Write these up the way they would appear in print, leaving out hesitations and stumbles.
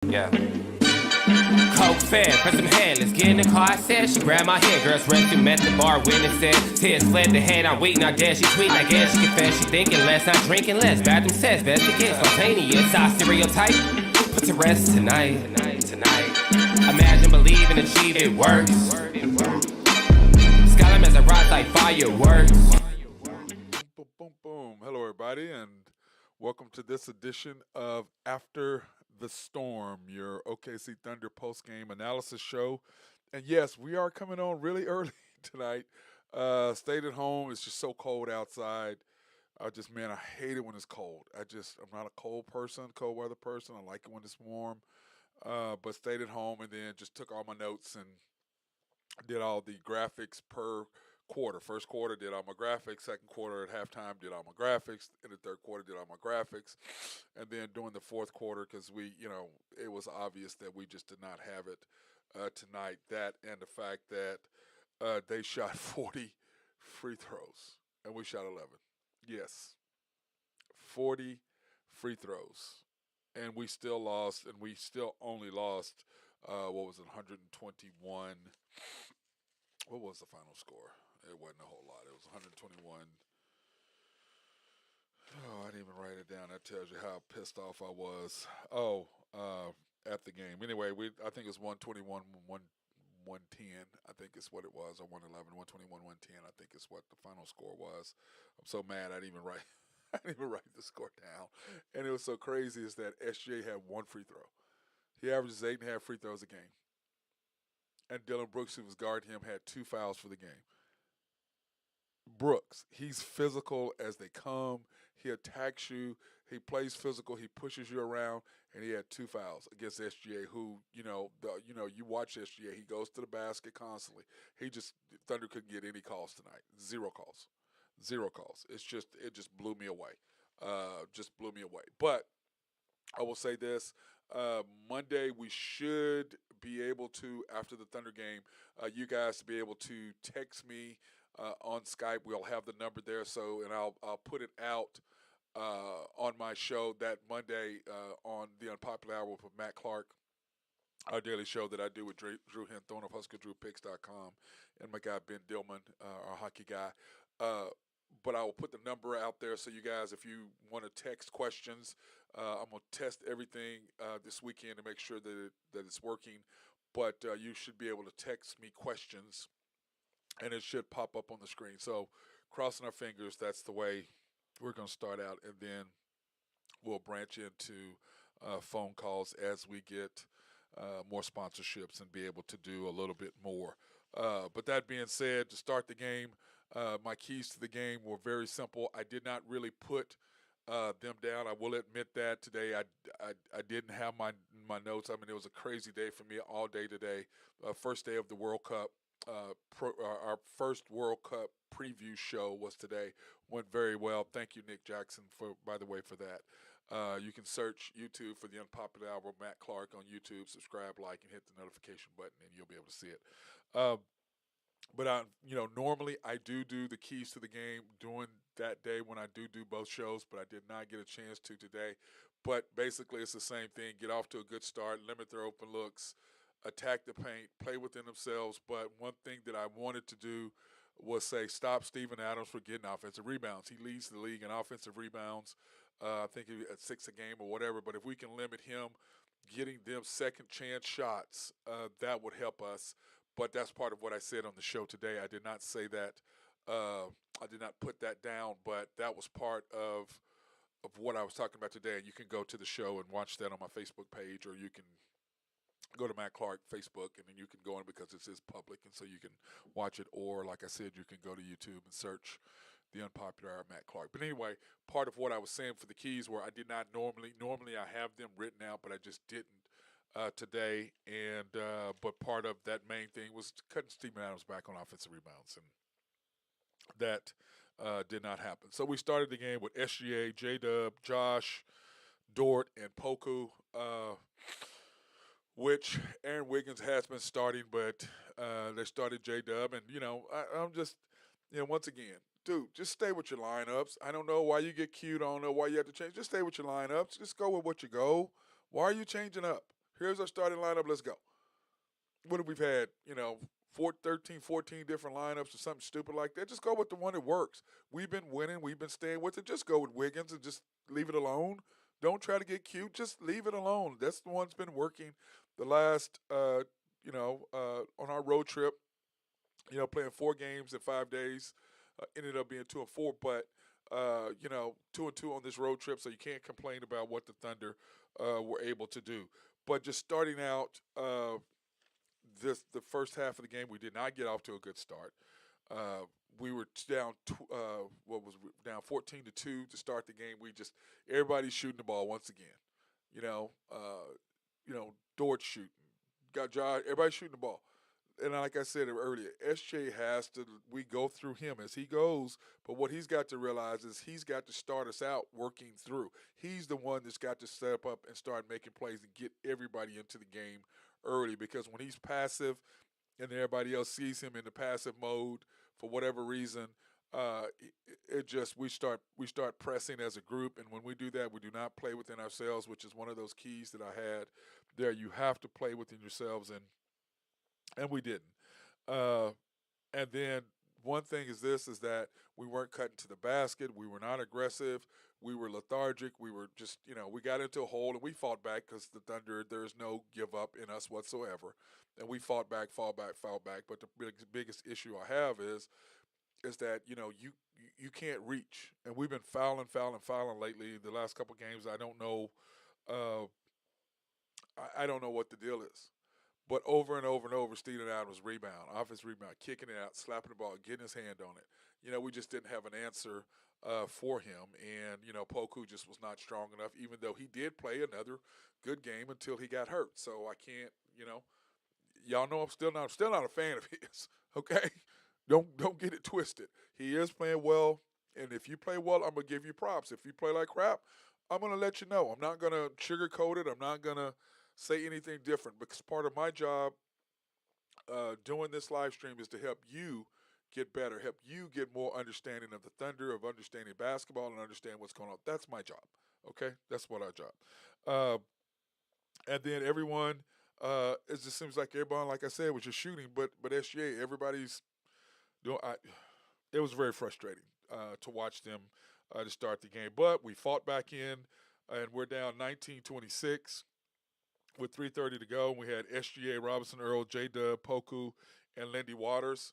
Yeah. Coke fed, press some head, let's get in the car, I said. She grabbed my hand, girls resting, met the bar, witness said. Tears fled the head, I'm weak, not dead, she tweet, I guess she confess, she thinking less, not drinking less. Bathroom says, investigate, spontaneous, I stereotype. Put to rest tonight. Imagine, believe, and achieve, it works. Skyline as a rise like fireworks. Boom, boom, boom. Hello, everybody, and welcome to this edition of After the Storm, your OKC Thunder post-game analysis show. And yes, we are coming on really early tonight. Stayed at home. It's just so cold outside. I hate it when it's cold. I'm not a cold weather person. I like it when it's warm. But stayed at home and then just took all my notes and did all the graphics per quarter. First quarter did all my graphics. Second quarter at halftime did all my graphics. In the third quarter did all my graphics. And then during the fourth quarter, because it was obvious that we just did not have it tonight. That and the fact that they shot 40 free throws and we shot 11. Yes, 40 free throws. And we still lost, and we still only lost, 121. What was the final score? It wasn't a whole lot. It was 121. Oh, I didn't even write it down. That tells you how pissed off I was. At the game. Anyway, I think it was 121, 110. I think it's what it was, or 111, 121, 110. I think it's what the final score was. I'm so mad I didn't even write. I didn't even write the score down. And it was so crazy is that SGA had one free throw. He averages 8.5 free throws a game. And Dylan Brooks, who was guarding him, had 2 fouls for the game. Brooks, he's physical as they come. He attacks you. He plays physical. He pushes you around, and he had 2 fouls against SGA. Who you watch SGA. He goes to the basket constantly. Thunder couldn't get any calls tonight. 0 calls. It just blew me away. But I will say this. Monday we should be able to, after the Thunder game, you guys to be able to text me on Skype. We'll have the number there, and I'll put it out on my show that Monday on the Unpopular Hour with Matt Clark, our daily show that I do with Drew Henthorne of HuskerDrewPicks.com and my guy Ben Dillman, our hockey guy. But I will put the number out there so you guys, if you want to text questions, I'm going to test everything this weekend to make sure that it's working. But you should be able to text me questions, and it should pop up on the screen. So crossing our fingers, that's the way we're going to start out, and then we'll branch into phone calls as we get more sponsorships and be able to do a little bit more. But that being said, to start the game, my keys to the game were very simple. I did not really put them down. I will admit that today I didn't have my notes. I mean, it was a crazy day for me all day today. First day of the World Cup. Our first World Cup preview show was today. Went very well. Thank you, Nick Jackson, for that. You can search YouTube for the Unpopular Hour with Matt Clark on YouTube. Subscribe, like, and hit the notification button, and you'll be able to see it. But normally I do the keys to the game during that day when I do both shows, but I did not get a chance to today. But basically it's the same thing. Get off to a good start, limit their open looks, attack the paint, play within themselves. But one thing that I wanted to do was say stop Steven Adams for getting offensive rebounds. He leads the league in offensive rebounds. I think at 6 a game or whatever. But if we can limit him getting them second chance shots, that would help us. But that's part of what I said on the show today. I did not say that. I did not put that down, but that was part of what I was talking about today. And you can go to the show and watch that on my Facebook page, or you can go to Matt Clark Facebook, and then you can go in because it is public, and so you can watch it. Or, like I said, you can go to YouTube and search the Unpopular Hour Matt Clark. But anyway, part of what I was saying for the keys were I did not normally I have them written out, but I just didn't. Today, and but part of that main thing was cutting Steven Adams back on offensive rebounds, and that did not happen. So we started the game with SGA, J-Dub, Josh, Dort, and Poku, which Aaron Wiggins has been starting, but they started J-Dub, and I'm just once again, dude, just stay with your lineups. I don't know why you get cute. I don't know why you have to change. Just stay with your lineups. Just go with what you go. Why are you changing up? Here's our starting lineup. Let's go. What have we had? 13, 14 different lineups or something stupid like that. Just go with the one that works. We've been winning. We've been staying with it. Just go with Wiggins and just leave it alone. Don't try to get cute. Just leave it alone. That's the one that's been working the last, on our road trip. Playing 4 games in 5 days. Ended up being 2-4, but 2-2 on this road trip, so you can't complain about what the Thunder were able to do. But just starting out, the first half of the game, we did not get off to a good start. We were down, down 14-2 to start the game. Everybody's shooting the ball once again. Dort shooting, got Josh, everybody's shooting the ball. And like I said earlier, SJ we go through him as he goes, but what he's got to realize is he's got to start us out working through. He's the one that's got to step up and start making plays and get everybody into the game early, because when he's passive and everybody else sees him in the passive mode for whatever reason, we start pressing as a group, and when we do that, we do not play within ourselves, which is one of those keys that I had there. You have to play within yourselves, and we didn't. And then one thing is that we weren't cutting to the basket. We were not aggressive. We were lethargic. We were just, we got into a hole and we fought back, because the Thunder, there's no give up in us whatsoever. And we fought back. But the biggest issue I have is that, you can't reach. And we've been fouling lately. The last couple games, I don't know. I don't know what the deal is. But over and over and over, Steven Adams offense rebound, kicking it out, slapping the ball, getting his hand on it. We just didn't have an answer for him. And, Poku just was not strong enough, even though he did play another good game until he got hurt. So I can't, y'all know I'm still not a fan of his, okay? Don't get it twisted. He is playing well, and if you play well, I'm going to give you props. If you play like crap, I'm going to let you know. I'm not going to sugarcoat it. I'm not going to say anything different, because part of my job doing this live stream is to help you get better, help you get more understanding of the Thunder, of understanding basketball, and understand what's going on. That's my job, okay? That's what our job. And then everyone, it just seems like everyone, like I said, was just shooting, but SGA, everybody's doing. It was very frustrating to watch them to start the game, but we fought back in, and we're down 19-26. With 3:30 to go, we had SGA, Robinson Earl, J-Dub, Poku, and Lindy Waters.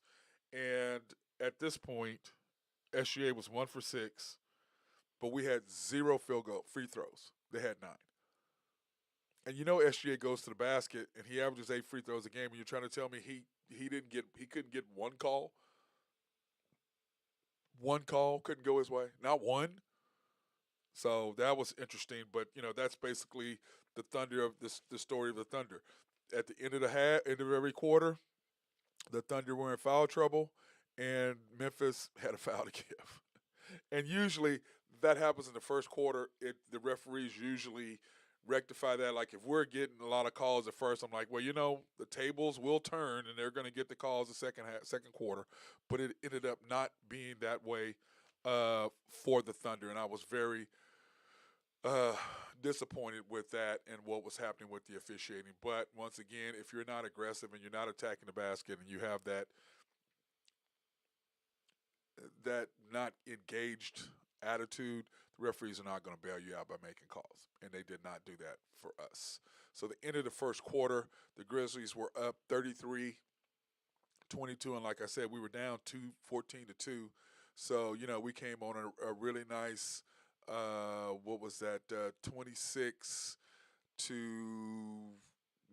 And at this point, SGA was 1 for 6, but we had 0 free throws. They had 9. And SGA goes to the basket and he averages 8 free throws a game. And you're trying to tell me he couldn't get one call? One call couldn't go his way? Not one? So that was interesting, but that's basically the Thunder of the story of the Thunder. At the end of every quarter, the Thunder were in foul trouble, and Memphis had a foul to give. And usually that happens in the first quarter. The referees usually rectify that. Like if we're getting a lot of calls at first, I'm like, well, the tables will turn and they're going to get the calls the second quarter. But it ended up not being that way for the Thunder, and I was very disappointed with that and what was happening with the officiating. But once again, if you're not aggressive and you're not attacking the basket and you have that not engaged attitude, the referees are not going to bail you out by making calls. And they did not do that for us. So the end of the first quarter, the Grizzlies were up 33-22. And like I said, we were down 14-2. So, we came on a really nice 26 to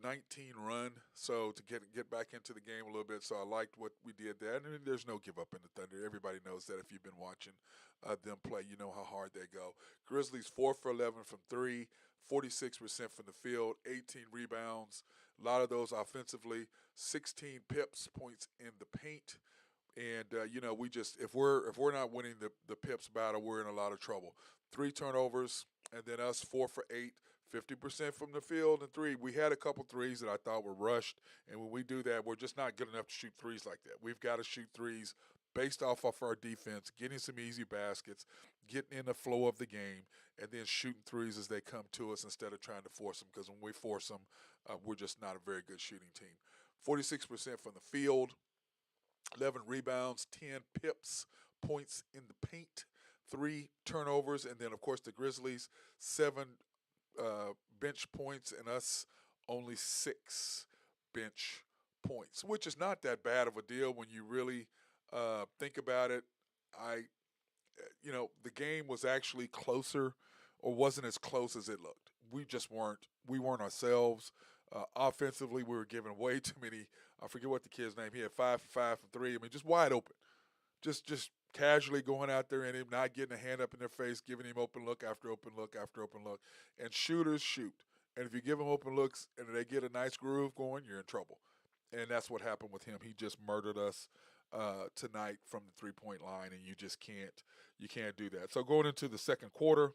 19 run, so to get back into the game a little bit. So I liked what we did there. And there's no give up in the Thunder. Everybody knows that if you've been watching them play, you know how hard they go. Grizzlies 4 for 11 from 3, 46% from the field, 18 rebounds, a lot of those offensively, 16 points in the paint. And we just if we're not winning the pips battle, we're in a lot of trouble. 3 turnovers, and then us 4 for 8, 50% from the field and 3. We had a couple threes that I thought were rushed, and when we do that, we're just not good enough to shoot threes like that. We've got to shoot threes based off our defense, getting some easy baskets, getting in the flow of the game, and then shooting threes as they come to us instead of trying to force them. Because when we force them, we're just not a very good shooting team. 46% from the field, 11 rebounds, 10 pips, points in the paint, 3 turnovers, and then of course the Grizzlies 7 bench points and us only 6 bench points, which is not that bad of a deal when you really think about it. The game was actually closer, or wasn't as close as it looked. We just weren't. We weren't ourselves. Offensively, we were giving way too many. I forget what the kid's name. He had 5 for 5 from three. I mean, just wide open. Just casually going out there and him not getting a hand up in their face, giving him open look after open look after open look. And shooters shoot. And if you give them open looks and they get a nice groove going, you're in trouble. And that's what happened with him. He just murdered us tonight from the 3-point line, and you can't do that. So going into the second quarter,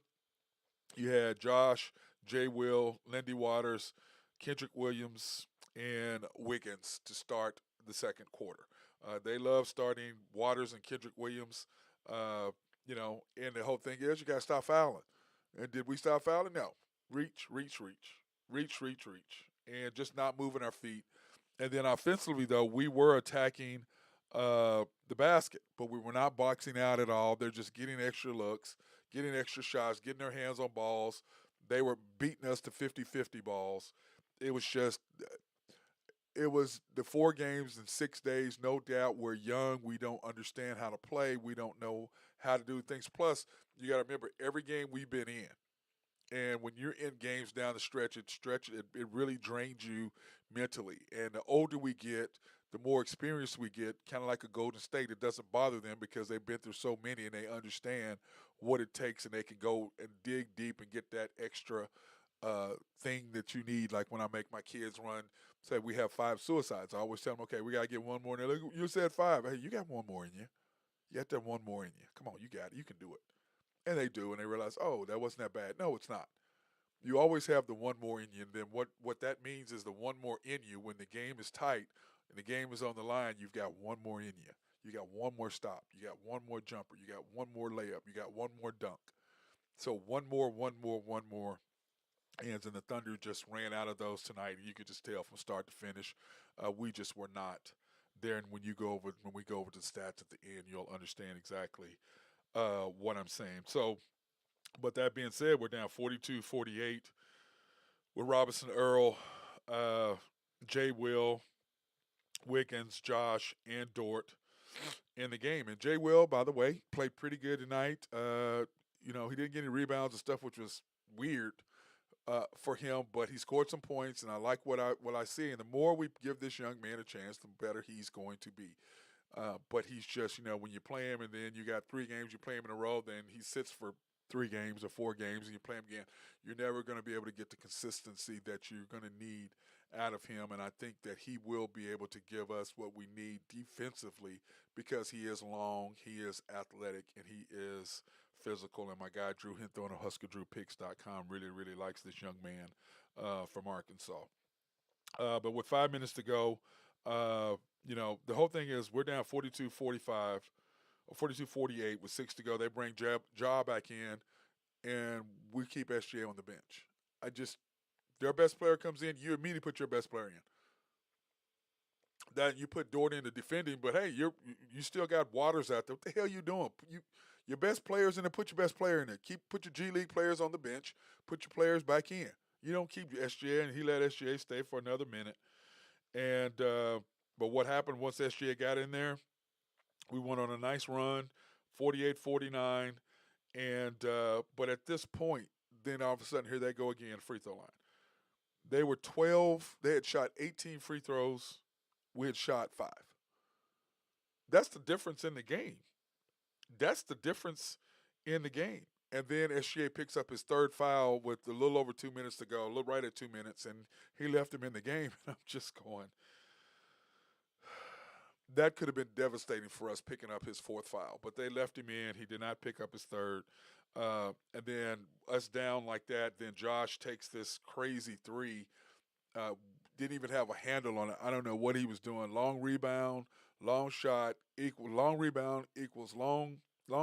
you had Josh, Jay Will, Lindy Waters, Kendrick Williams, and Wiggins to start the second quarter. They love starting Waters and Kendrick Williams. And the whole thing is you got to stop fouling. And did we stop fouling? No. Reach, reach, reach. Reach, reach, reach. And just not moving our feet. And then offensively, though, we were attacking the basket, but we were not boxing out at all. They're just getting extra looks, getting extra shots, getting their hands on balls. They were beating us to 50-50 balls. It was the 4 games in 6 days. No doubt we're young. We don't understand how to play. We don't know how to do things. Plus, you got to remember, every game we've been in, and when you're in games down the stretch, it really drains you mentally. And the older we get, the more experience we get, kind of like a Golden State. It doesn't bother them because they've been through so many and they understand what it takes, and they can go and dig deep and get that extra thing that you need. Like when I make my kids run, say we have 5 suicides, I always tell them, okay, we got to get one more. And they're like, you said 5. Hey, you got one more in you. You got that one more in you. Come on, you got it. You can do it. And they do, and they realize, oh, that wasn't that bad. No, it's not. You always have the one more in you, and then what that means is the one more in you when the game is tight and the game is on the line, you've got one more in you. You got one more stop. You got one more jumper. You got one more layup. You got one more dunk. So one more. And the Thunder just ran out of those tonight, and you could just tell from start to finish, we just were not there. And when we go over to the stats at the end, you'll understand exactly what I'm saying. So, but that being said, we're down 42-48 with Robinson, Earl, Jay Will, Wiggins, Josh, and Dort in the game. And Jay Will, by the way, played pretty good tonight. He didn't get any rebounds and stuff, which was weird for him, but he scored some points, and I like what I see. And the more we give this young man a chance, the better he's going to be. But he's just, when you play him and then you got 3 games, you play him in a row, then he sits for 3 games or 4 games and you play him again, you're never going to be able to get the consistency that you're going to need out of him. And I think that he will be able to give us what we need defensively because he is long, he is athletic, and he is physical. And my guy Drew Hinthorn of HuskerDrewPicks.com really, really likes this young man from Arkansas. But with 5 minutes to go, the whole thing is we're down 42-45. 42-48 with 6 to go. They bring Ja back in, and we keep SGA on the bench. Their best player comes in, you immediately put your best player in. That you put Dort into defending, but hey, you still got Waters out there. What the hell you doing? Your best players in there. Put your best player in there. Put your G League players on the bench. Put your players back in. You don't keep SGA, and he let SGA stay for another minute. And but what happened once SGA got in there? We went on a nice run, 48-49, and but at this point, then all of a sudden, here they go again, free throw line. They were 12. They had shot 18 free throws. We had shot 5. That's the difference in the game. That's the difference in the game. And then SGA picks up his 3rd foul with a little over 2 minutes to go, a little right at 2 minutes, and he left him in the game. And I'm just going, that could have been devastating for us picking up his 4th foul. But they left him in. He did not pick up his 3rd. And then us down like that, then Josh takes this crazy 3. didn't even have a handle on it. I don't know what he was doing. Long rebound, long shot equal long rebound equals long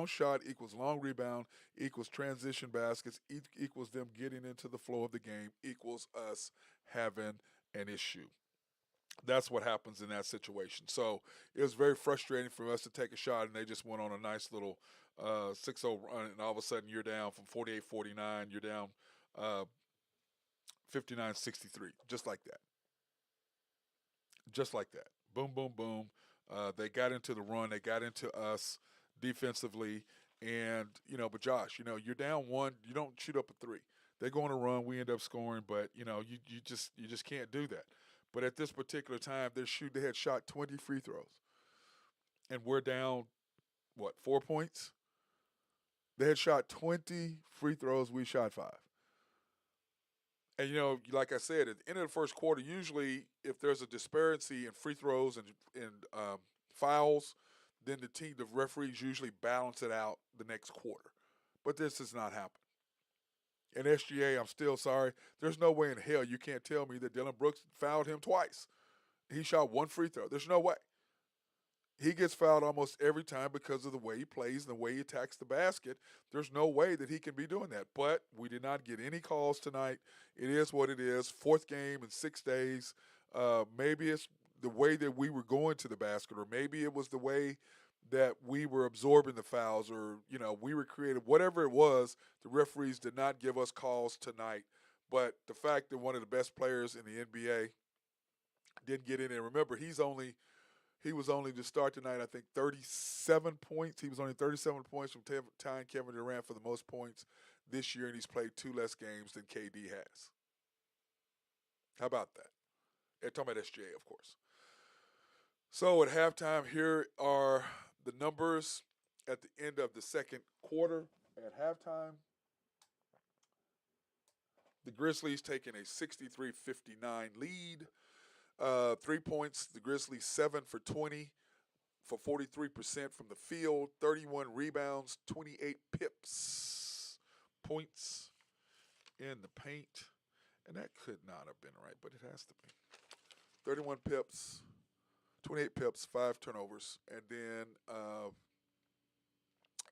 shot equals long rebound equals transition baskets equals them getting into the flow of the game equals us having an issue. That's what happens in that situation. So it was very frustrating for us to take a shot, and they just went on a nice little 6-0 run, and all of a sudden you're down from 48-49. You're down uh, 59-63, just like that. Just like that. Boom, boom, boom. They got into the run. They got into us defensively, and but Josh, you're down one. You don't shoot up a three. They go on a run. We end up scoring, but you just can't do that. But at this particular time, they had shot 20 free throws, and we're down what 4 points. They had shot 20 free throws. We shot five. And like I said, at the end of the first quarter, usually if there's a disparity in free throws and fouls, then the referees usually balance it out the next quarter. But this has not happened. And SGA, I'm still sorry. There's no way in hell you can't tell me that Dylan Brooks fouled him twice. He shot one free throw. There's no way. He gets fouled almost every time because of the way he plays and the way he attacks the basket. There's no way that he can be doing that. But we did not get any calls tonight. It is what it is. Fourth game in 6 days. Maybe it's the way that we were going to the basket, or maybe it was the way that we were absorbing the fouls, or we were creative. Whatever it was, the referees did not give us calls tonight. But the fact that one of the best players in the NBA didn't get in there. Remember, he was only to start tonight, I think, 37 points. He was only 37 points from tying Kevin Durant for the most points this year, and he's played 2 less games than KD has. How about that? And talking about SGA, of course. So at halftime, here are the numbers at the end of the second quarter. At halftime, the Grizzlies taking a 63-59 lead. 3 points, the Grizzlies 7 for 20 for 43% from the field, 31 rebounds, 28 points in the paint. And that could not have been right, but it has to be. 31 pips, 28 pips, 5 turnovers. And then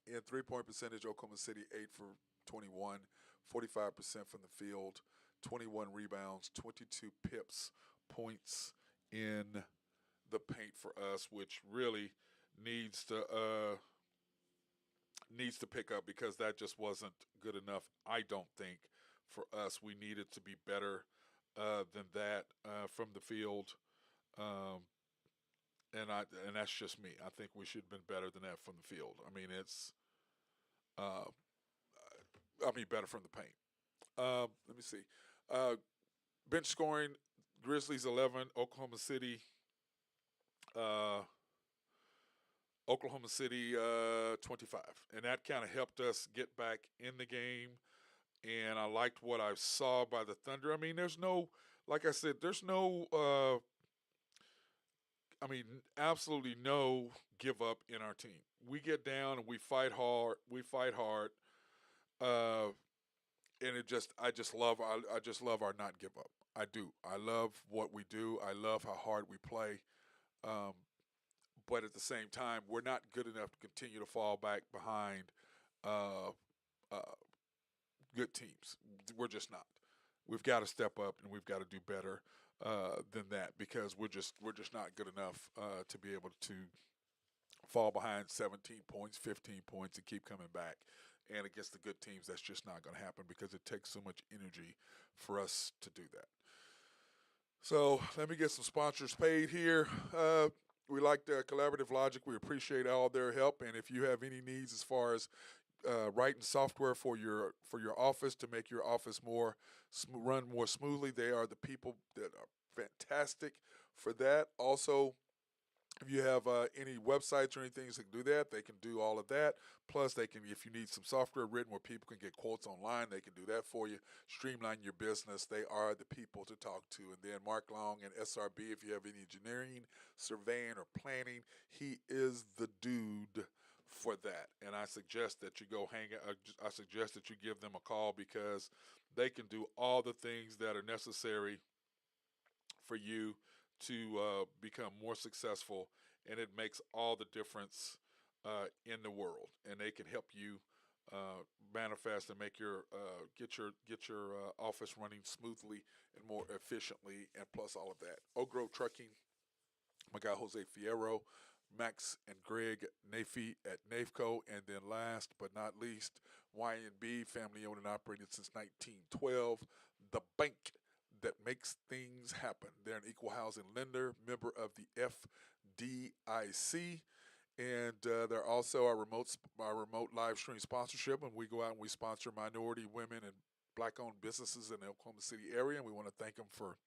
in three-point percentage, Oklahoma City 8 for 21, 45% from the field, 21 rebounds, 22 points in the paint for us, which really needs to pick up, because that just wasn't good enough. I don't think for us we needed to be better than that from the field, and that's just me. I think we should have been better than that from the field. I mean, better from the paint. Let me see. Bench scoring: Grizzlies 11, Oklahoma City 25, and that kind of helped us get back in the game. And I liked what I saw by the Thunder. I mean, there's no, like I said, there's no, absolutely no give up in our team. We get down and we fight hard. And I just love our not give up. I do. I love what we do. I love how hard we play. But at the same time, we're not good enough to continue to fall back behind good teams. We're just not. We've got to step up, and we've got to do better than that, because we're just not good enough to be able to fall behind 17 points, 15 points, and keep coming back. And against the good teams, that's just not going to happen, because it takes so much energy for us to do that. So let me get some sponsors paid here. We like the Collaborative Logic. We appreciate all their help. And if you have any needs as far as writing software for your office to make your office run more smoothly, they are the people that are fantastic for that. Also, if you have any websites or anything that can do that, they can do all of that. Plus, they can, if you need some software written where people can get quotes online, they can do that for you. Streamline your business. They are the people to talk to. And then Mark Long and SRB, if you have any engineering, surveying, or planning, he is the dude for that. And I suggest that you go I suggest that you give them a call, because they can do all the things that are necessary for you to become more successful, and it makes all the difference in the world. And they can help you manifest and make your get your office running smoothly and more efficiently, and plus all of that. Oak Grove Trucking, my guy Jose Fierro, Max and Greg Nafi at NAFCO, and then last but not least, YNB, family owned and operated since 1912, the bank that makes things happen. They're an equal housing lender, member of the FDIC, and they're also our remote live stream sponsorship, and we go out and we sponsor minority, women, and black-owned businesses in the Oklahoma City area, and we want to thank them for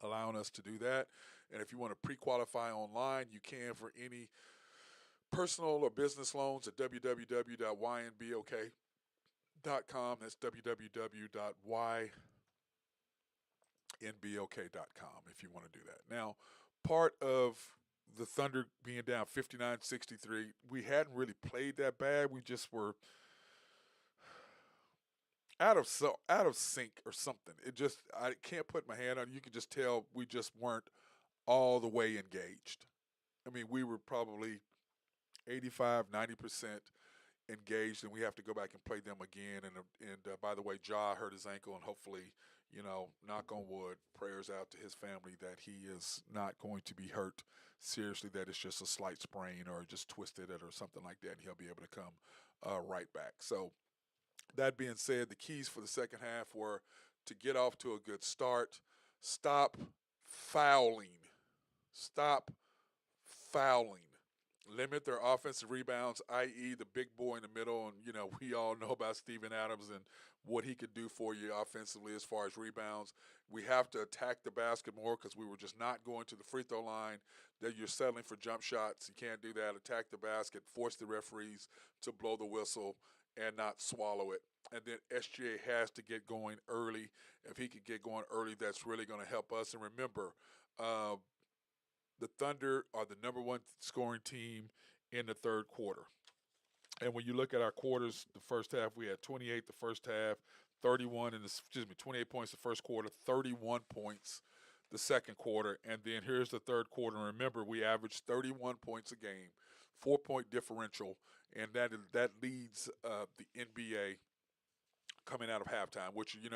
allowing us to do that. And if you want to pre-qualify online, you can for any personal or business loans at www.ynbok.com. That's www.ynbok.com if you want to do that. Now, part of the Thunder being down 59-63, we hadn't really played that bad. We just were out of sync or something. It just, I can't put my hand on it. You can just tell we just weren't all the way engaged. I mean, we were probably 85-90% engaged, and we have to go back and play them again. And by the way, Ja hurt his ankle, and hopefully, knock on wood, prayers out to his family that he is not going to be hurt seriously, that it's just a slight sprain or just twisted it or something like that, and he'll be able to come right back. So that being said, the keys for the second half were to get off to a good start, stop fouling, limit their offensive rebounds, i.e. the big boy in the middle. And, we all know about Steven Adams and what he could do for you offensively as far as rebounds. We have to attack the basket more because we were just not going to the free throw line, that you're settling for jump shots. You can't do that. Attack the basket, force the referees to blow the whistle and not swallow it. And then SGA has to get going early. If he could get going early, that's really going to help us. And remember, the Thunder are the number one scoring team in the third quarter. And when you look at our quarters, the first half, we had 28 the first half, 28 points the first quarter, 31 points the second quarter. And then here's the third quarter. And remember, we averaged 31 points a game, 4-point differential, and that leads the NBA coming out of halftime, which, at the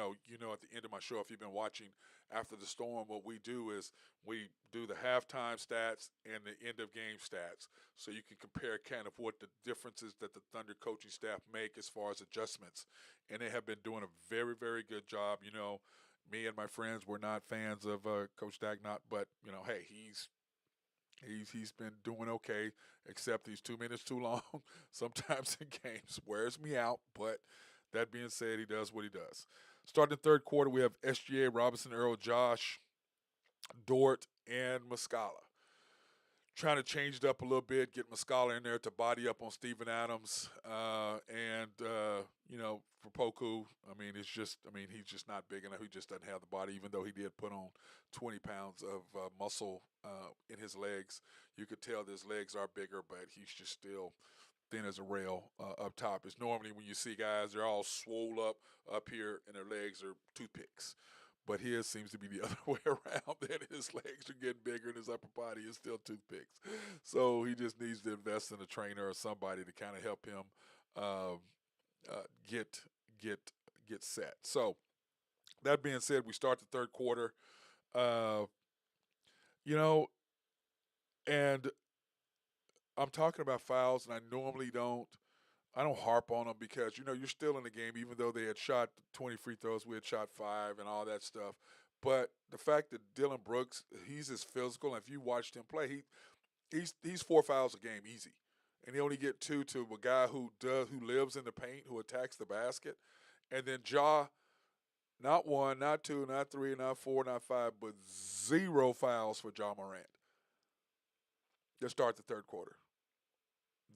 end of my show, if you've been watching after the storm, what we do is we do the halftime stats and the end of game stats. So you can compare kind of what the differences that the Thunder coaching staff make as far as adjustments. And they have been doing a very, very good job. Me and my friends were not fans of Coach Dagnott, but, hey, he's been doing okay, except he's 2 minutes too long sometimes in games. Wears me out, but that being said, he does what he does. Starting the third quarter, we have SGA, Robinson, Earl, Josh, Dort, and Muscala. Trying to change it up a little bit, get Muscala in there to body up on Steven Adams. For Poku, he's just not big enough. He just doesn't have the body, even though he did put on 20 pounds of muscle in his legs. You could tell that his legs are bigger, but he's just still thin as a rail up top. It's normally when you see guys, they're all swole up here, and their legs are toothpicks. But his seems to be the other way around, that his legs are getting bigger and his upper body is still toothpicks. So he just needs to invest in a trainer or somebody to kind of help him get set. So that being said, we start the third quarter. And I'm talking about fouls, and I normally don't harp on them because, you're still in the game, even though they had shot 20 free throws, we had shot 5 and all that stuff. But the fact that Dylan Brooks, he's as physical, and if you watched him play, he's 4 fouls a game easy. And he only get 2 to a guy who lives in the paint, who attacks the basket. And then Ja, not 1, not 2, not 3, not 4, not 5, but 0 fouls for Ja Morant to start the third quarter.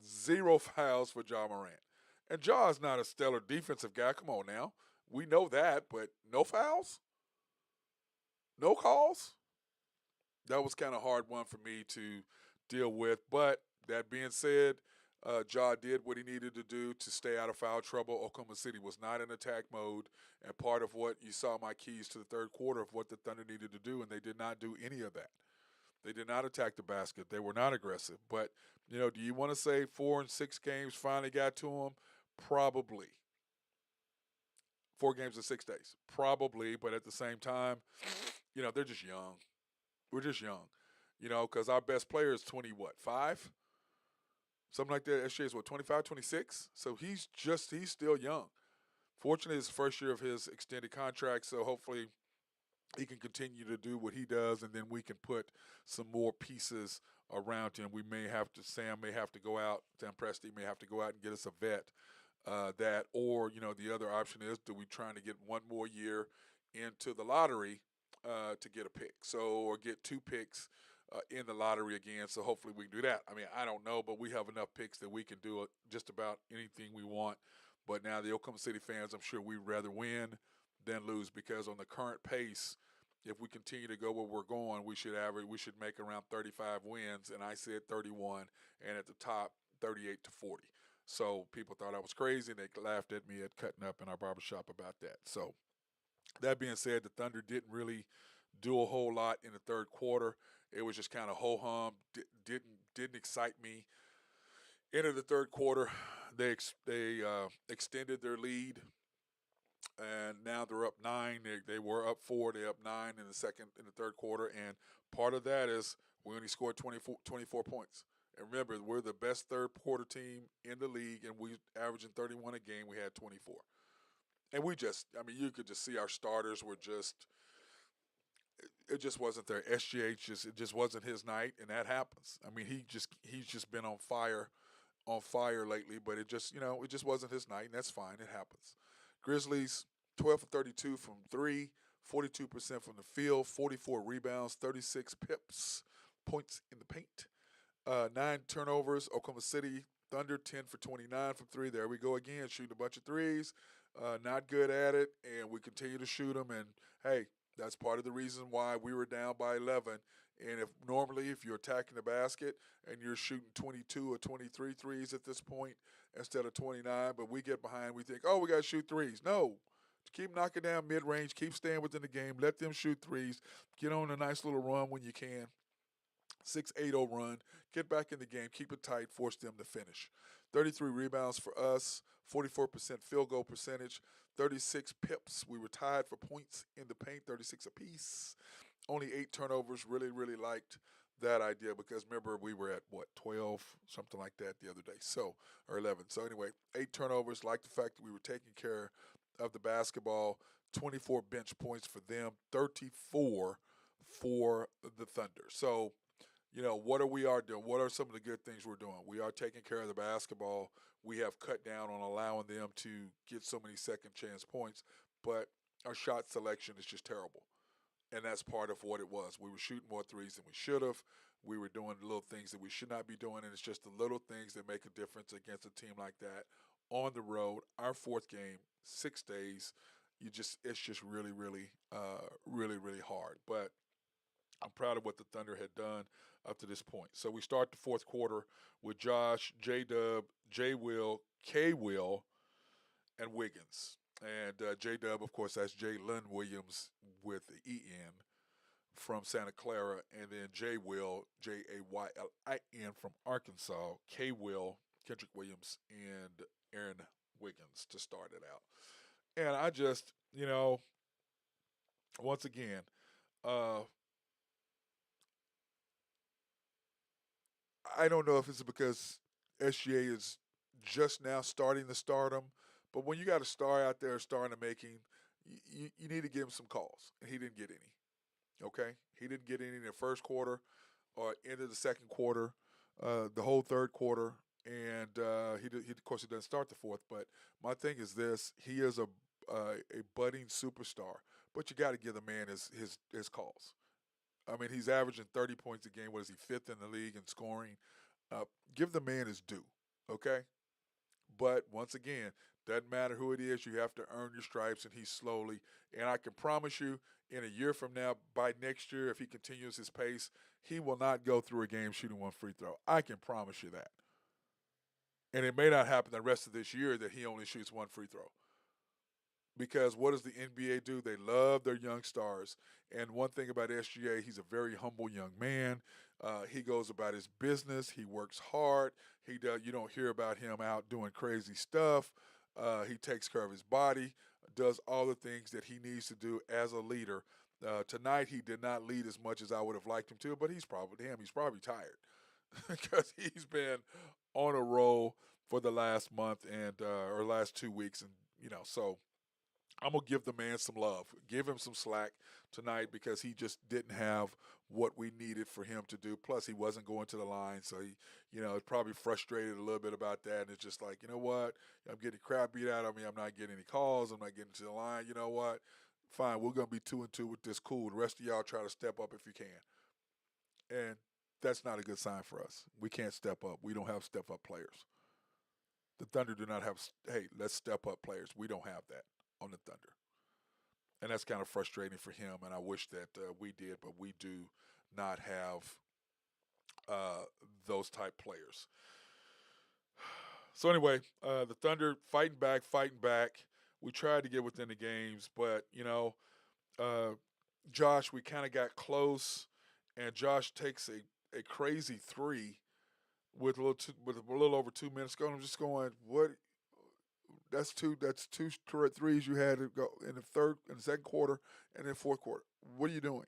0 fouls for Ja Morant. And Ja is not a stellar defensive guy. Come on now. We know that, but no fouls? No calls? That was kind of a hard one for me to deal with. But that being said, Ja did what he needed to do to stay out of foul trouble. Oklahoma City was not in attack mode, and part of what you saw my keys to the third quarter of what the Thunder needed to do, and they did not do any of that. They did not attack the basket. They were not aggressive. But, do you want to say 4 and 6 games finally got to them? Probably. 4 games in 6 days. Probably, but at the same time, they're just young. We're just young. Because our best player is 20, what, 5? Something like that. SJ is what, 25, 26? So he's still young. Fortunately, it's the first year of his extended contract, so hopefully he can continue to do what he does, and then we can put some more pieces around him. Sam may have to go out, Sam Presti may have to go out and get us a vet. Or the other option is, do we trying to get one more year into the lottery to get a pick? Or get 2 picks in the lottery again. So hopefully we can do that. I mean, I don't know, but we have enough picks that we can do just about anything we want. But now the Oklahoma City fans, I'm sure we'd rather win than lose, because on the current pace, if we continue to go where we're going, we should make around 35 wins, and I said 31, and at the top, 38 to 40. So people thought I was crazy, and they laughed at me at cutting up in our barbershop about that. So that being said, the Thunder didn't really do a whole lot in the third quarter. It was just kind of ho-hum, didn't excite me. Into the third quarter, they extended their lead, and now they're up 9. They were up 4. They're up 9 in the third quarter, and part of that is we only scored 24 points. And remember, we're the best third quarter team in the league, and we averaging 31 a game. We had 24, and you could just see our starters were just. It just wasn't there. SGH it just wasn't his night, and that happens. I mean, he's just been on fire lately, but it just wasn't his night, and that's fine. It happens. Grizzlies 12 for 32 from 3, 42% from the field, 44 rebounds, 36 points in the paint, 9 turnovers. Oklahoma City Thunder 10 for 29 from 3. There we go again, shooting a bunch of threes. Not good at it, and we continue to shoot them. And hey, that's part of the reason why we were down by 11. And if you're attacking the basket and you're shooting 22 or 23 threes at this point instead of 29, but we get behind, we think, oh, we got to shoot threes. No, keep knocking down mid-range, keep staying within the game, let them shoot threes, get on a nice little run when you can. 6-8-0 run, get back in the game, keep it tight, force them to finish. 33 rebounds for us, 44% field goal percentage, 36 pips. We were tied for points in the paint, 36 apiece. Only 8 turnovers. Really, really liked that idea, because remember, we were at 12, something like that the other day, or 11. So anyway, 8 turnovers. Liked the fact that we were taking care of the basketball. 24 bench points for them, 34 for the Thunder. So, what are we doing? What are some of the good things we're doing? We are taking care of the basketball. We have cut down on allowing them to get so many second chance points, but our shot selection is just terrible. And that's part of what it was. We were shooting more threes than we should have. We were doing little things that we should not be doing, and it's just the little things that make a difference against a team like that on the road. Our 4th game, 6 days. It's just really, really, really, really hard. But I'm proud of what the Thunder had done up to this point. So we start the 4th quarter with Josh, J-Dub, J-Will, K-Will, and Wiggins. And J-Dub, of course, that's Jalen Williams with the E-N from Santa Clara. And then J-Will, J-A-Y-L-I-N from Arkansas. K-Will, Kendrick Williams, and Aaron Wiggins to start it out. And I just, once again, I don't know if it's because SGA is just now starting to stardom, but when you got a star out there starting to making, you need to give him some calls, and he didn't get any. Okay, he didn't get any in the first quarter or into the second quarter, the whole third quarter, and of course he doesn't start the 4th. But my thing is this: he is a budding superstar, but you got to give the man his calls. I mean, he's averaging 30 points a game. What is he, 5th in the league in scoring? Give the man his due, okay? But once again, doesn't matter who it is. You have to earn your stripes, and he's slowly. And I can promise you, in a year from now, by next year, if he continues his pace, he will not go through a game shooting 1 free throw. I can promise you that. And it may not happen the rest of this year that he only shoots one free throw. Because what does the NBA do? They love their young stars. And one thing about SGA, he's a very humble young man. He goes about his business. He works hard. He does. You don't hear about him out doing crazy stuff. He takes care of his body, does all the things that he needs to do as a leader. Tonight, he did not lead as much as I would have liked him to, but he's probably tired because he's been on a roll for the last month and or last 2 weeks, and so I'm gonna give the man some love, give him some slack tonight because he just didn't have what we needed for him to do. Plus, he wasn't going to the line, so he, probably frustrated a little bit about that. And it's just like, you know what, I'm getting crap beat out of me. I'm not getting any calls. I'm not getting to the line. You know what? Fine, we're gonna be 2-2 with this. Cool. The rest of y'all try to step up if you can. And that's not a good sign for us. We can't step up. We don't have step up players. The Thunder do not have. Hey, let's step up players. We don't have that on the Thunder. And that's kind of frustrating for him. And I wish that we did, but we do not have those type players. So anyway, the Thunder fighting back. We tried to get within the games, but Josh, we kind of got close, and Josh takes a crazy three with a little over 2 minutes going. I'm just going, what? That's two threes you had to go in the second quarter, and then fourth quarter. What are you doing?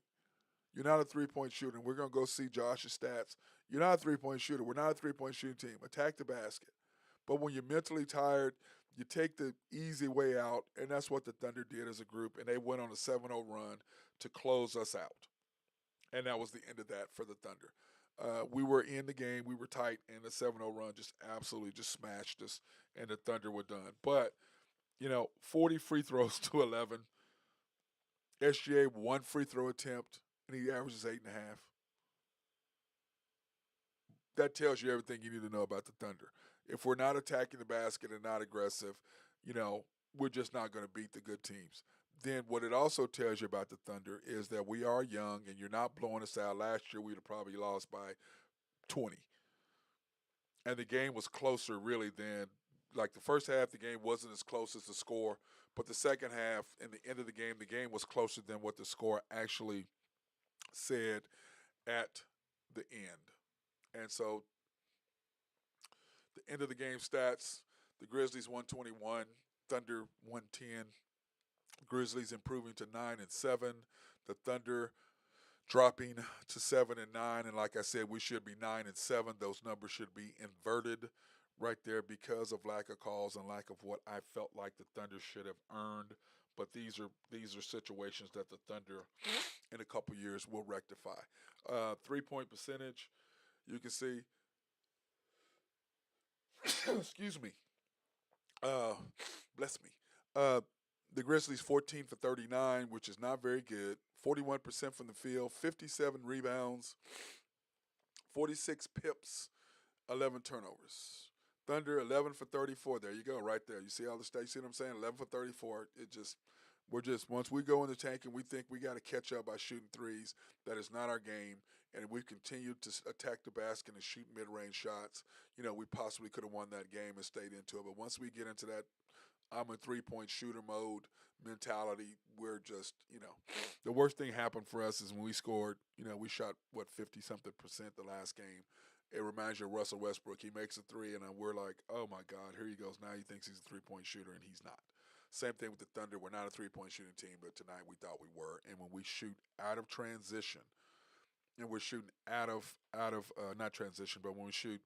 You're not a 3-point shooter. We're gonna go see Josh's stats. You're not a 3-point shooter. We're not a 3-point shooting team. Attack the basket. But when you're mentally tired, you take the easy way out, and that's what the Thunder did as a group. And they went on a 7-0 run to close us out. And that was the end of that for the Thunder. We were in the game. We were tight, and the 7-0 run just absolutely just smashed us, and the Thunder were done. But, 40 free throws to 11. SGA, one free throw attempt, and he averages 8.5. That tells you everything you need to know about the Thunder. If we're not attacking the basket and not aggressive, we're just not going to beat the good teams. Then what it also tells you about the Thunder is that we are young and you're not blowing us out. Last year, we'd have probably lost by 20. And the game was closer, really, than like the first half, the game wasn't as close as the score. But the second half and the end of the game was closer than what the score actually said at the end. And so the end of the game stats, the Grizzlies 121, Thunder 110. Grizzlies improving to 9-7. The Thunder dropping to 7-9. And like I said, we should be 9-7. Those numbers should be inverted right there because of lack of calls and lack of what I felt like the Thunder should have earned. But these are situations that the Thunder in a couple years will rectify. 3-point percentage, you can see. Excuse me. Bless me. The Grizzlies 14 for 39, which is not very good. 41% from the field, 57 rebounds, 46 pips, 11 turnovers. Thunder 11 for 34. There you go, right there. You see all the stats. You see what I'm saying? 11 for 34. Once we go in the tank and we think we got to catch up by shooting threes, that is not our game. And we continue to attack the basket and shoot mid-range shots. We possibly could have won that game and stayed into it. But once we get into that I'm a 3-point shooter mode mentality, we're just, the worst thing happened for us is when we scored, we shot, 50-something% the last game. It reminds you of Russell Westbrook. He makes a three, and we're like, oh, my God, here he goes. Now he thinks he's a 3-point shooter, and he's not. Same thing with the Thunder. We're not a 3-point shooting team, but tonight we thought we were. And when we shoot out of transition, and we're shooting out of not transition, but when we shoot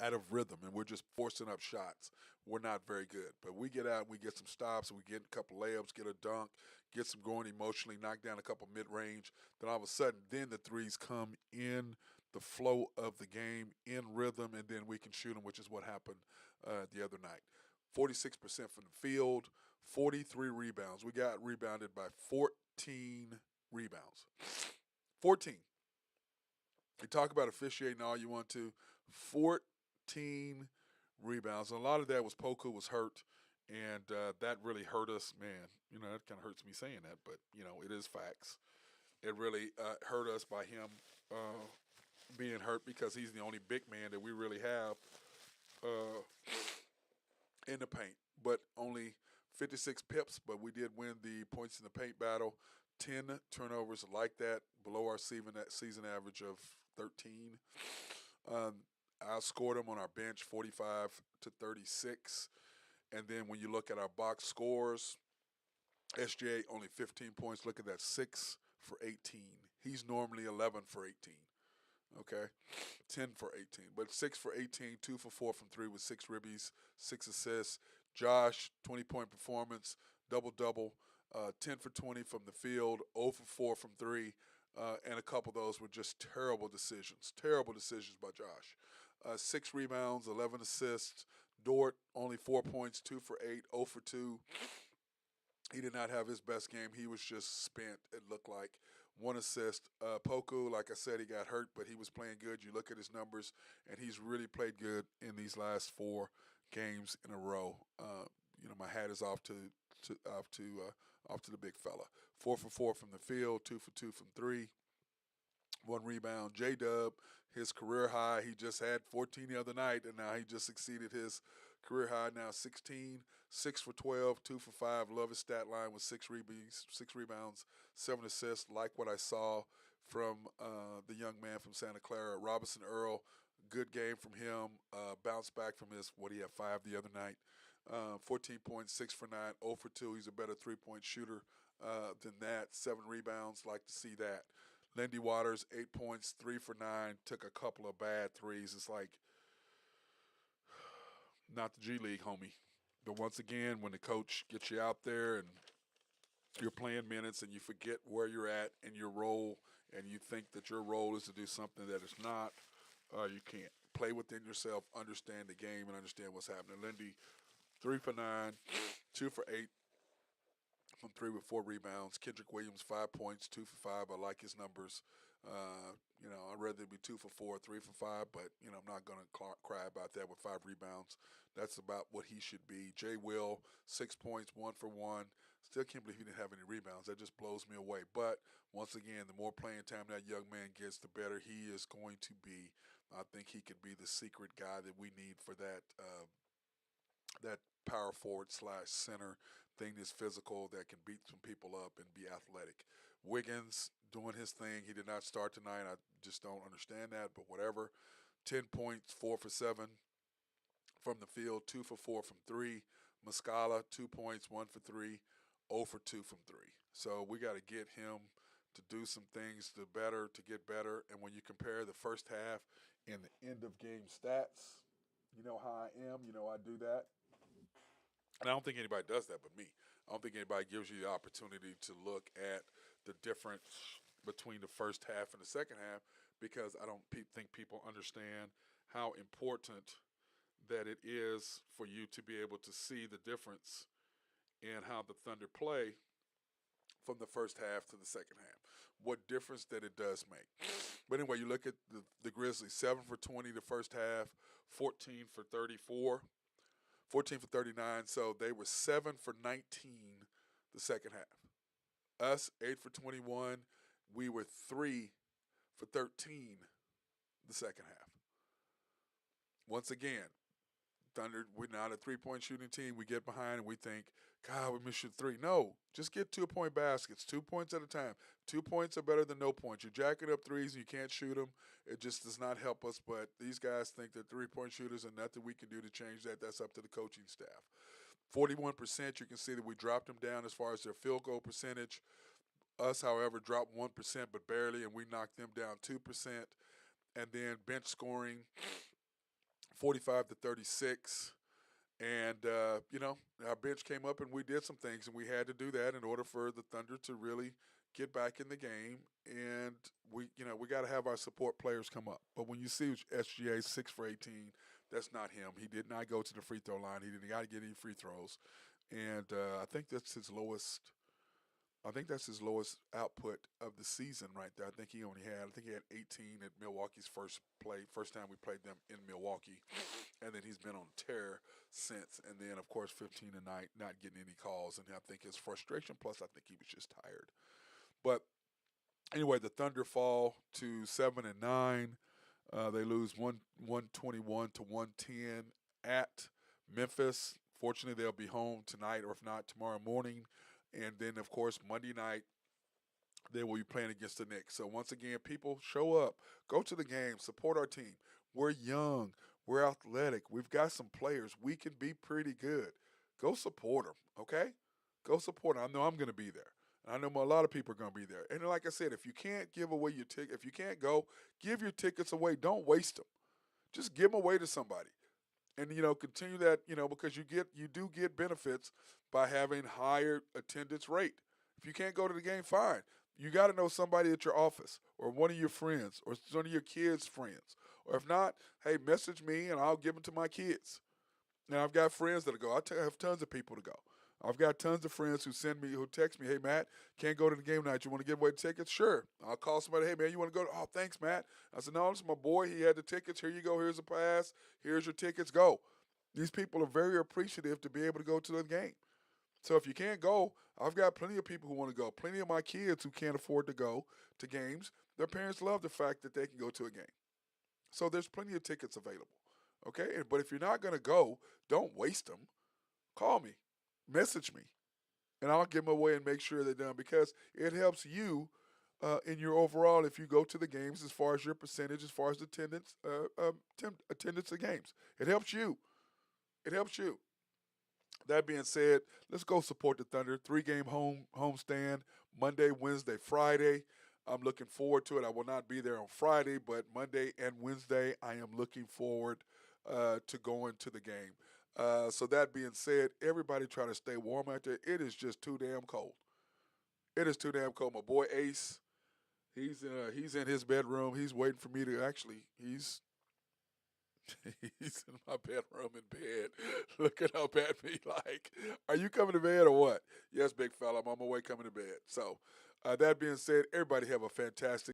out of rhythm and we're just forcing up shots, we're not very good. But we get out and we get some stops, and we get a couple layups, get a dunk, get some going emotionally, knock down a couple mid-range. Then all of a sudden, then the threes come in the flow of the game, in rhythm, and then we can shoot them, which is what happened the other night. 46% from the field, 43 rebounds. We got rebounded by 14 rebounds. 14. You talk about officiating all you want to. 14 rebounds. And a lot of that was Poku was hurt, and that really hurt us. Man, that kind of hurts me saying that, but, it is facts. It really hurt us by him being hurt because he's the only big man that we really have uh, in the paint, but only 56 pips. But we did win the points in the paint battle. 10 turnovers like that, below our season average of 13. Um, I scored them on our bench 45 to 36. And then when you look at our box scores, SGA only 15 points. Look at that, 6 for 18. He's normally 11 for 18. Okay, 10 for 18, but 6 for 18, 2 for 4 from three with 6 ribbies, 6 assists. Josh, 20-point performance, double double, 10 for 20 from the field, 0 for 4 from three, and a couple of those were just terrible decisions. Terrible decisions by Josh. 6 rebounds, 11 assists. Dort, only 4 points, 2 for 8, 0 for 2. He did not have his best game. He was just spent, it looked like. 1 assist. Poku, like I said, he got hurt, but he was playing good. You look at his numbers, and he's really played good in these last 4 games in a row. My hat is off to the big fella. 4 for 4 from the field, 2 for 2 from three. 1 rebound. J Dub, his career high. He just had 14 the other night, and now he just exceeded his career high. Now 16, 6 for 12, 2 for 5. Love his stat line with 6 rebounds, 7 assists. Like what I saw from the young man from Santa Clara, Robinson Earl. Good game from him. Bounced back from his, he had 5 the other night. 14 points, 6 for 9, 0 for 2. He's a better 3-point shooter than that. 7 rebounds. Like to see that. Lindy Waters, 8 points, 3 for 9, took a couple of bad threes. It's like, not the G League, homie. But once again, when the coach gets you out there and you're playing minutes and you forget where you're at in your role and you think that your role is to do something that it's not, you can't. Play within yourself, understand the game, and understand what's happening. Lindy, 3 for 9, 2 for 8. From 3 with 4 rebounds. Kendrick Williams, 5 points, 2 for 5. I like his numbers. I'd rather it be 2 for 4, 3 for 5, but, I'm not going to cry about that with 5 rebounds. That's about what he should be. Jay Will, 6 points, 1 for 1. Still can't believe he didn't have any rebounds. That just blows me away. But, once again, the more playing time that young man gets, the better he is going to be. I think he could be the secret guy that we need for that power forward / center thing that's physical, that can beat some people up and be athletic. Wiggins doing his thing. He did not start tonight. I just don't understand that, but whatever. 10 points, 4 for 7 from the field, 2 for 4 from three. Muscala, 2 points, 1 for 3, 0 for 2 from three. So we got to get him to do some things to get better. And when you compare the first half and the end of game stats, you know how I am. I do that. And I don't think anybody does that but me. I don't think anybody gives you the opportunity to look at the difference between the first half and the second half, because I don't think people understand how important that it is for you to be able to see the difference in how the Thunder play from the first half to the second half. What difference that it does make. But anyway, you look at the Grizzlies, 7 for 20 the first half, 14 for 34. 14 for 39, so they were 7 for 19 the second half. Us, 8 for 21. We were 3 for 13 the second half. Once again, Thunder, we're not a 3-point shooting team. We get behind and we think, God, we missed 3. No, just get 2-point baskets, 2 points at a time. 2 points are better than no points. You're jacking up threes and you can't shoot them. It just does not help us. But these guys think they're 3-point shooters and nothing we can do to change that. That's up to the coaching staff. 41%, you can see that we dropped them down as far as their field goal percentage. Us, however, dropped 1%, but barely, and we knocked them down 2%. And then bench scoring, 45 to 36. And, our bench came up and we did some things, and we had to do that in order for the Thunder to really get back in the game. And we got to have our support players come up. But when you see SGA 6 for 18, that's not him. He did not go to the free throw line. He didn't got to get any free throws. And I think that's his lowest. I think that's his lowest output of the season right there. I think he had 18 at Milwaukee's first time we played them in Milwaukee. And then he's been on tear since. And then, of course, 15 tonight, not getting any calls. And I think his frustration, plus I think he was just tired. But anyway, the Thunder fall to 7-9. They lose 121 to 110 at Memphis. Fortunately, they'll be home tonight, or if not, tomorrow morning. And then, of course, Monday night, they will be playing against the Knicks. So, once again, people show up, go to the game, support our team. We're young, we're athletic, we've got some players. We can be pretty good. Go support them, okay? Go support them. I know I'm going to be there. And I know a lot of people are going to be there. And like I said, if you can't give away your ticket, if you can't go, give your tickets away. Don't waste them. Just give them away to somebody, and continue that, because you do get benefits by having higher attendance rate. If you can't go to the game, fine. You got to know somebody at your office, or one of your friends, or one of your kids' friends, or if not, hey, message me and I'll give them to my kids. Now I've got friends that'll go. I have tons of people to go. I've got tons of friends who text me, hey Matt, can't go to the game tonight. You want to give away tickets? Sure. I'll call somebody, hey man, you want to go? Oh, thanks, Matt. I said, no, this is my boy. He had the tickets. Here you go. Here's a pass. Here's your tickets. Go. These people are very appreciative to be able to go to the game. So if you can't go, I've got plenty of people who want to go. Plenty of my kids who can't afford to go to games. Their parents love the fact that they can go to a game. So there's plenty of tickets available. Okay? But if you're not going to go, don't waste them. Call me. Message me. And I'll give them away and make sure they're done, because it helps you in your overall, if you go to the games, as far as your percentage, as far as attendance of games. It helps you. It helps you. That being said, let's go support the Thunder. 3-game homestand, Monday, Wednesday, Friday. I'm looking forward to it. I will not be there on Friday, but Monday and Wednesday, I am looking forward to going to the game. So that being said, everybody try to stay warm out there. It is just too damn cold. It is too damn cold. My boy Ace, he's in his bedroom. He's waiting for me to actually. He's he's in my bedroom in bed, looking up at me like, "Are you coming to bed or what?" Yes, big fella, I'm on my way coming to bed. So that being said, everybody have a fantastic